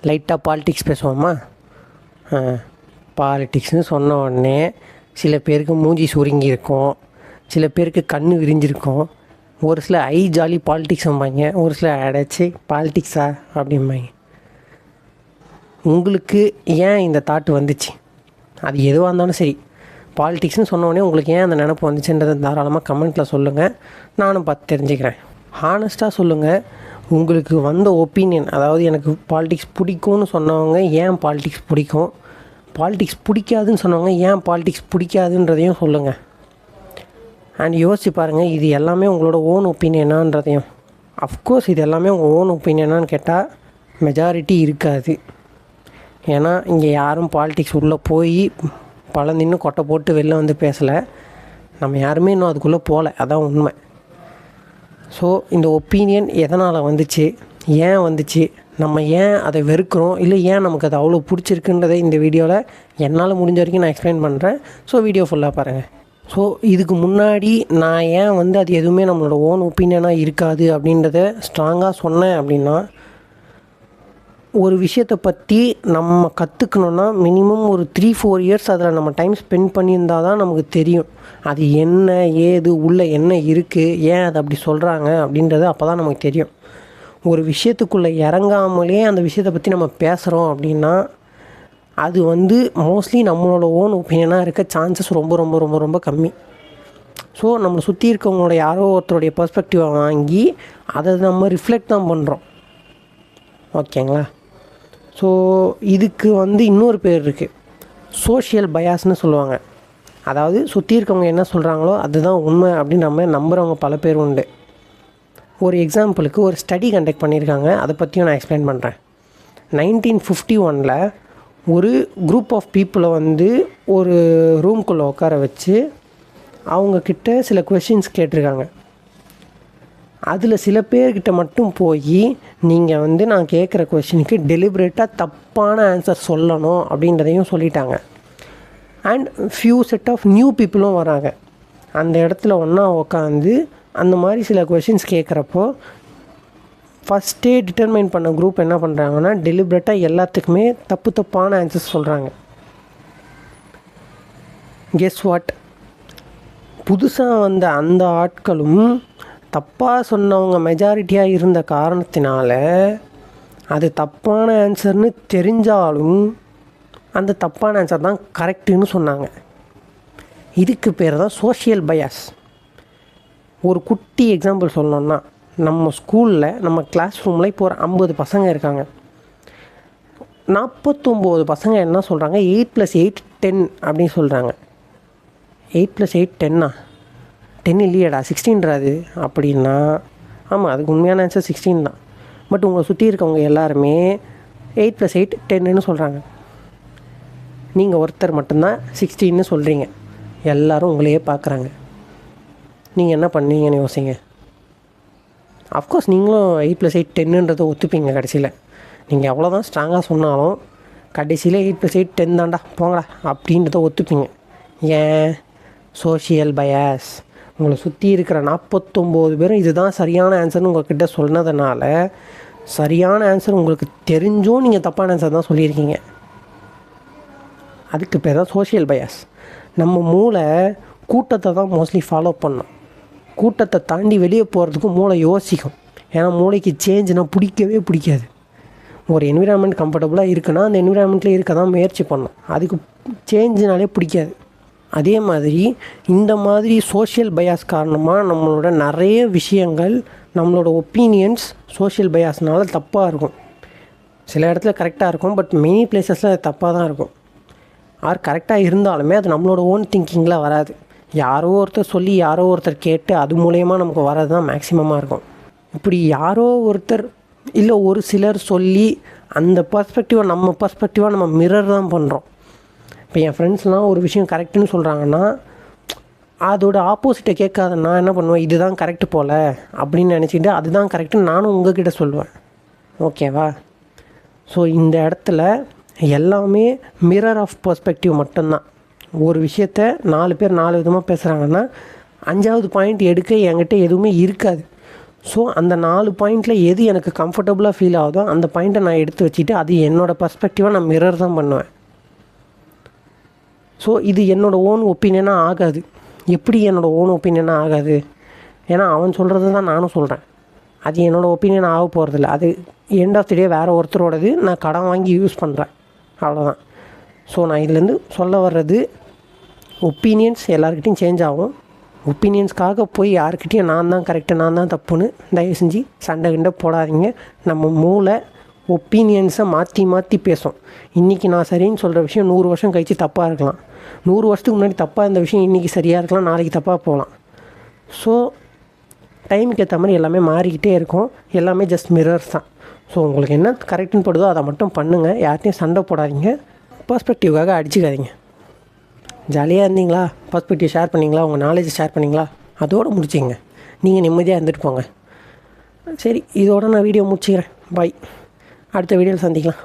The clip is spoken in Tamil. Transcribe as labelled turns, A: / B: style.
A: லைட்டாக பாலிடிக்ஸ் பேசுவோமா? பாலிடிக்ஸ்னு சொன்ன உடனே சில பேருக்கு மூஞ்சி சுருங்கியிருக்கும், சில பேருக்கு கண் விரிஞ்சிருக்கும், ஒரு சில ஐ ஜாலி பாலிடிக்ஸ்ம்பாங்க, ஒரு சில அடைச்சி பாலிடிக்ஸா அப்படிம்பாங்க. உங்களுக்கு ஏன் இந்த தாட்டு வந்துச்சு? அது எதுவாக இருந்தாலும் சரி, பாலிடிக்ஸ்னு சொன்னோடனே உங்களுக்கு ஏன் அந்த நினப்பு வந்துச்சுன்றதை தாராளமாக கமெண்ட்டில் சொல்லுங்கள், நானும் பார்த்து தெரிஞ்சுக்கிறேன். ஹானஸ்ட்டாக சொல்லுங்கள், உங்களுக்கு வந்த ஒப்பீனியன், அதாவது எனக்கு பாலிடிக்ஸ் பிடிக்கும்னு சொன்னவங்க ஏன் பாலிடிக்ஸ் பிடிக்கும், பாலிடிக்ஸ் பிடிக்காதுன்னு சொன்னவங்க ஏன் பாலிடிக்ஸ் பிடிக்காதுன்றதையும் சொல்லுங்கள். அண்ட் யோசிச்சு பாருங்கள், இது எல்லாமே உங்களோட ஓன் ஒப்பீனியனான்றதையும். அஃப்கோர்ஸ் இது எல்லாமே உங்கள் ஓன் ஒப்பீனியனான்னு கேட்டால் மெஜாரிட்டி இருக்காது. ஏன்னா இங்கே யாரும் பாலிடிக்ஸ் உள்ளே போய் பழந்தின்னு கொட்டை போட்டு வெளில வந்து பேசலை, நம்ம யாருமே இன்னும் அதுக்குள்ளே போகல, அதான் உண்மை. ஸோ இந்த ஒப்பீனியன் எதனால் வந்துச்சு, ஏன் வந்துச்சு, நம்ம ஏன் அதை வெறுக்கிறோம், இல்லை ஏன் நமக்கு அது அவ்வளோ பிடிச்சிருக்குன்றதை இந்த வீடியோவில் என்னால் முடிஞ்ச வரைக்கும் நான் எக்ஸ்பிளைன் பண்ணுறேன். ஸோ வீடியோ ஃபுல்லாக பாருங்கள். ஸோ இதுக்கு முன்னாடி நான் ஏன் அது எதுவுமே நம்மளோட ஓன் ஒப்பீனியனாக இருக்காது அப்படின்றத ஸ்ட்ராங்காக சொன்னேன் அப்படின்னா, ஒரு விஷயத்தை பற்றி நம்ம கற்றுக்கணுன்னா மினிமம் ஒரு 3-4 இயர்ஸ் அதில் நம்ம டைம் ஸ்பெண்ட் பண்ணியிருந்தால் தான் நமக்கு தெரியும் அது என்ன ஏது உள்ளே என்ன இருக்குது, ஏன் அதை அப்படி சொல்கிறாங்க அப்படின்றது அப்போ தான் நமக்கு தெரியும். ஒரு விஷயத்துக்குள்ளே இறங்காமலே அந்த விஷயத்தை பற்றி நம்ம பேசுகிறோம் அப்படின்னா அது மோஸ்ட்லி நம்மளோட ஓன் ஒப்பீனியனாக இருக்க சான்சஸ் ரொம்ப ரொம்ப ரொம்ப ரொம்ப கம்மி. ஸோ நம்மளை சுற்றி இருக்கவங்களோட யாரோ ஒருத்தருடைய பெர்ஸ்பெக்டிவை வாங்கி அதை நம்ம ரிஃப்ளெக்ட் தான் பண்ணுறோம். ஓகேங்களா? ஸோ இதுக்கு இன்னொரு பேர் இருக்குது, சோஷியல் பயாஸ்னு சொல்லுவாங்க. அதாவது சுற்றி இருக்கவங்க என்ன சொல்கிறாங்களோ அதுதான் உண்மை அப்படின்னு நம்ம நம்புகிறவங்க பல பேர் உண்டு. ஒரு எக்ஸாம்பிளுக்கு ஒரு ஸ்டடி கண்டக்ட் பண்ணியிருக்காங்க, அதை பற்றியும் நான் எக்ஸ்பிளைன் பண்ணுறேன். 1951 ஒரு குரூப் ஆஃப் பீப்புளை ஒரு ரூம்குள்ளே உட்கார வச்சு அவங்கக்கிட்ட சில கொஷின்ஸ் கேட்டிருக்காங்க. அதில் சில பேர்கிட்ட மட்டும் போய் நீங்கள் நான் கேட்குற கொஷினுக்கு டெலிபரேட்டாக தப்பான ஆன்சர் சொல்லணும் அப்படின்றதையும் சொல்லிட்டாங்க. And few set of new பீப்புளும் வராங்க. அந்த இடத்துல ஒன்றா உட்காந்து அந்த மாதிரி சில கொஷின்ஸ் கேட்குறப்போ ஃபஸ்ட்டே டிட்டர்மைன் பண்ண குரூப் என்ன பண்ணுறாங்கன்னா டெலிபரேட்டாக எல்லாத்துக்குமே தப்பான ஆன்சர்ஸ் சொல்கிறாங்க. Guess what? புதுசாக அந்த ஆட்களும் தப்பாக சொன்னவங்க மெஜாரிட்டியாக இருந்த காரணத்தினால அது தப்பான ஆன்சர்னு தெரிஞ்சாலும் அந்த தப்பான ஆன்சர் தான் கரெக்டுன்னு சொன்னாங்க. இதுக்கு பேர் தான் சோஷியல் பயாஸ். ஒரு குட்டி எக்ஸாம்பிள் சொல்லணுன்னா, நம்ம ஸ்கூலில் நம்ம கிளாஸ் ரூமில் இப்போ ஒரு 50 பசங்க இருக்காங்க. 49 பசங்க என்ன சொல்கிறாங்க, 8+8 10 அப்படின்னு சொல்கிறாங்க. 8+8 10 10 இல்லையாடா 16 அப்படின்னா, ஆமாம் அதுக்கு உண்மையான ஆன்சர் 16 தான். பட் உங்களை சுற்றி இருக்கவங்க எல்லாருமே 8+8 10ன்னு சொல்கிறாங்க. நீங்கள் ஒருத்தர் மட்டும்தான் 16ன்னு சொல்கிறீங்க. எல்லோரும் உங்களையே பார்க்குறாங்க. நீங்கள் என்ன பண்ணுவீங்கன்னு யோசிங்க. அஃப்கோர்ஸ் நீங்களும் 8+8 10ன்றதை ஒத்துப்பீங்க. கடைசியில் நீங்கள் எவ்வளோதான் ஸ்ட்ராங்காக சொன்னாலும் கடைசியில் 8+8 10 தான்டா போங்கடா அப்படின்றத ஒத்துப்பீங்க. ஏன்? Social bias. உங்களை சுற்றி இருக்கிற 49 பேரும் இதுதான் சரியான ஆன்சர்னு உங்கள்கிட்ட சொன்னதுனால சரியான ஆன்சர் உங்களுக்கு தெரிஞ்சும் நீங்கள் தப்பான ஆன்சர் தான் சொல்லியிருக்கீங்க. அதுக்கு பேர் தான் சோஷியல் பயாஸ். நம்ம மூளை கூட்டத்தை தான் மோஸ்ட்லி ஃபாலோ பண்ணோம். கூட்டத்தை தாண்டி வெளியே போகிறதுக்கு மூளை யோசிக்கும். ஏன்னா மூளைக்கு சேஞ்சுனால் பிடிக்கவே பிடிக்காது. ஒரு என்விரான்மெண்ட் கம்ஃபர்டபுளாக இருக்குன்னா அந்த என்விரான்மெண்ட்டில் இருக்க தான் முயற்சி பண்ணோம். அதுக்கு சேஞ்சுனாலே பிடிக்காது. அதே மாதிரி இந்த மாதிரி சோஷியல் பயாஸ் காரணமாக நம்மளோட நிறைய விஷயங்கள், நம்மளோட ஒப்பீனியன்ஸ் சோஷியல் பயாஸ்னால தப்பாக இருக்கும். சில இடத்துல கரெக்டாக இருக்கும், பட் மெனி பிளேசஸில் அது தப்பாக தான் இருக்கும். கரெக்டாக இருந்தாலுமே அது நம்மளோட ஓன் திங்கிங்கில் வராது. யாரோ ஒருத்தர் சொல்லி யாரோ ஒருத்தர் கேட்டு அது மூலயமா நமக்கு வர்றது தான் மேக்ஸிமமாக இருக்கும். இப்படி யாரோ ஒருத்தர் இல்லை ஒரு சிலர் சொல்லி அந்த பர்ஸ்பெக்டிவாக நம்ம மிரர் தான் பண்ணுறோம். இப்போ என் ஃப்ரெண்ட்ஸ்லாம் ஒரு விஷயம் கரெக்டுன்னு சொல்கிறாங்கன்னா அதோட ஆப்போசிட்டை கேட்காத நான் என்ன பண்ணுவேன், இதுதான் கரெக்டு போல் அப்படின்னு நினச்சிக்கிட்டு அதுதான் கரெக்டுன்னு நானும் உங்ககிட்ட சொல்லுவேன். ஓகேவா? ஸோ இந்த இடத்துல எல்லாமே மிரர் ஆஃப் பர்ஸ்பெக்டிவ் மட்டும்தான். ஒரு விஷயத்த 4 பேர் 4 விதமாக பேசுகிறாங்கன்னா 5வது பாயிண்ட் எடுக்க என்கிட்ட எதுவுமே இருக்காது. ஸோ அந்த 4 பாயிண்டில் எது எனக்கு கம்ஃபர்டபுளாக ஃபீல் ஆகுதோ அந்த பாயிண்ட்டை நான் எடுத்து வச்சுட்டு அது என்னோடய பர்ஸ்பெக்டிவாக நான் மிரர் தான் பண்ணுவேன். ஸோ இது என்னோடய ஓன் ஒப்பீனியனாக ஆகாது. எப்படி என்னோடய ஓன் ஒப்பீனியனாக ஆகாது? ஏன்னா அவன் சொல்கிறது தான் நானும் சொல்கிறேன். அது என்னோடய ஒப்பீனியன் ஆக போகிறதில்ல. அது எண்ட் ஆஃப் தி டே வேறு ஒருத்தரோடது, நான் கடன் வாங்கி யூஸ் பண்ணுறேன், அவ்வளோதான். ஸோ நான் இதுலேருந்து சொல்ல வர்றது, ஒப்பீனியன்ஸ் எல்லாருக்கிட்டையும் சேஞ்ச் ஆகும். ஒப்பீனியன்ஸ்க்காக போய் யாருக்கிட்டையும் நான் தான் கரெக்டு, நான் தான் தப்புன்னு தயவு செஞ்சு சண்டை கிண்டை போடாதீங்க. நம்ம மூளை ஒப்பீனியன்ஸை மாற்றி மாற்றி பேசும். இன்றைக்கி நான் சரின்னு சொல்கிற விஷயம் 100 வருஷம் கழித்து தப்பாக இருக்கலாம். 100 வருஷத்துக்கு முன்னாடி தப்பாக இருந்த விஷயம் இன்றைக்கி சரியாக இருக்கலாம், நாளைக்கு தப்பாக போகலாம். ஸோ டைமுக்கு ஏற்ற மாதிரி எல்லாமே மாறிக்கிட்டே இருக்கும். எல்லாமே ஜஸ்ட் மிரர்ஸ் தான். ஸோ உங்களுக்கு என்ன கரெக்டுன்னு படுதோ அதை மட்டும் பண்ணுங்கள். யார்கிட்டையும் சண்டை போடாதீங்க. பர்ஸ்பெக்டிவ்காக அடிச்சுக்காதீங்க. ஜாலியாக இருந்தீங்களா, பர்ஸ்பெக்டிவ் ஷேர் பண்ணிங்களா, உங்கள் நாலேஜ் ஷேர் பண்ணிங்களா, அதோடு முடிச்சிங்க. நீங்கள் நிம்மதியாக இருந்துட்டு போங்க. சரி, இதோட நான் வீடியோ முடிச்சுக்கிறேன். பாய். அடுத்த வீடியோவில் சந்திக்கலாம்.